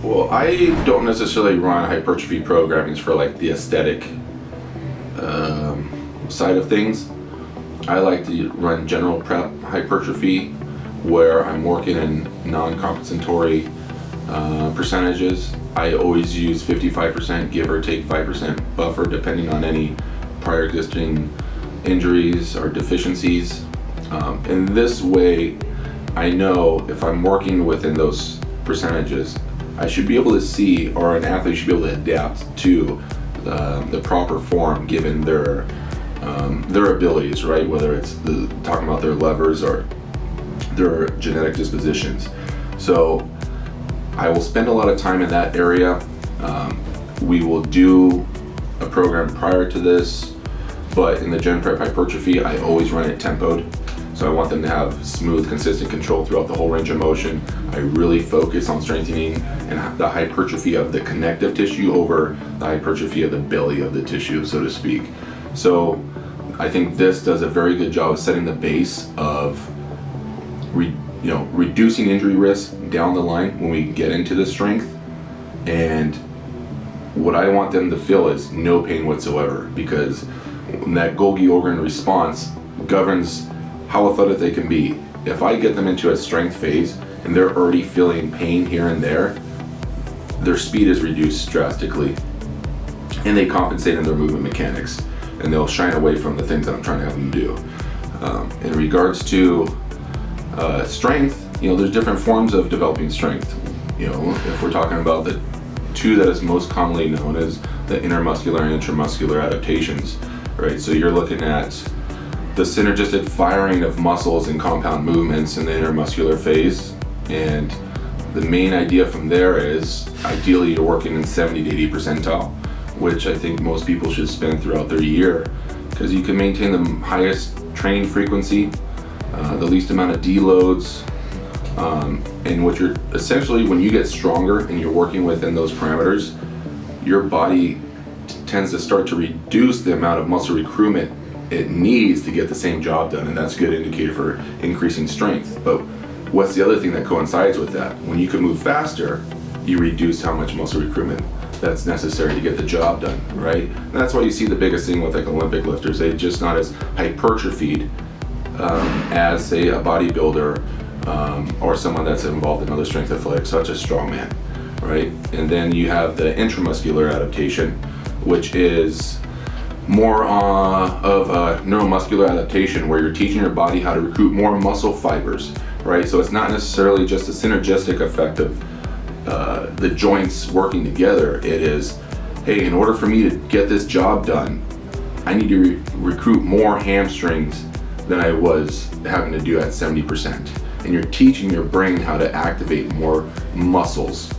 Well, I don't necessarily run hypertrophy programmings for like the aesthetic side of things. I like to run general prep hypertrophy where I'm working in non-compensatory percentages. I always use 55%, give or take 5% buffer depending on any prior existing injuries or deficiencies. In this way, I know if I'm working within those percentages, I should be able to see, or an athlete should be able to adapt to the proper form given their abilities, right? Whether it's talking about their levers or their genetic dispositions. So I will spend a lot of time in that area. We will do a program prior to this, but in the gen prep hypertrophy, I always run it tempoed. So I want them to have smooth, consistent control throughout the whole range of motion. I really focus on strengthening and the hypertrophy of the connective tissue over the hypertrophy of the belly of the tissue, so to speak. So I think this does a very good job of setting the base of reducing injury risk down the line when we get into the strength. And what I want them to feel is no pain whatsoever, because that Golgi organ response governs how athletic they can be. If I get them into a strength phase and they're already feeling pain here and there, their speed is reduced drastically and they compensate in their movement mechanics, and they'll shine away from the things that I'm trying to have them do. In regards to strength, there's different forms of developing strength. If we're talking about the two that is most commonly known as the intermuscular and intramuscular adaptations, right? So you're looking at the synergistic firing of muscles and compound movements in the intermuscular phase. And the main idea from there is ideally you're working in 70 to 80 percentile, which I think most people should spend throughout their year, because you can maintain the highest training frequency, the least amount of deloads, and what you're essentially, when you get stronger and you're working within those parameters, your body tends to start to reduce the amount of muscle recruitment it needs to get the same job done, and that's a good indicator for increasing strength. But what's the other thing that coincides with that? When you can move faster, you reduce how much muscle recruitment that's necessary to get the job done, right? And that's why you see the biggest thing with like Olympic lifters, they're just not as hypertrophied as say a bodybuilder or someone that's involved in other strength athletics, such as strongman, right? And then you have the intramuscular adaptation, which is more of a neuromuscular adaptation where you're teaching your body how to recruit more muscle fibers, right? So it's not necessarily just a synergistic effect of the joints working together. It is, hey, in order for me to get this job done, I need to recruit more hamstrings than I was having to do at 70%. And you're teaching your brain how to activate more muscles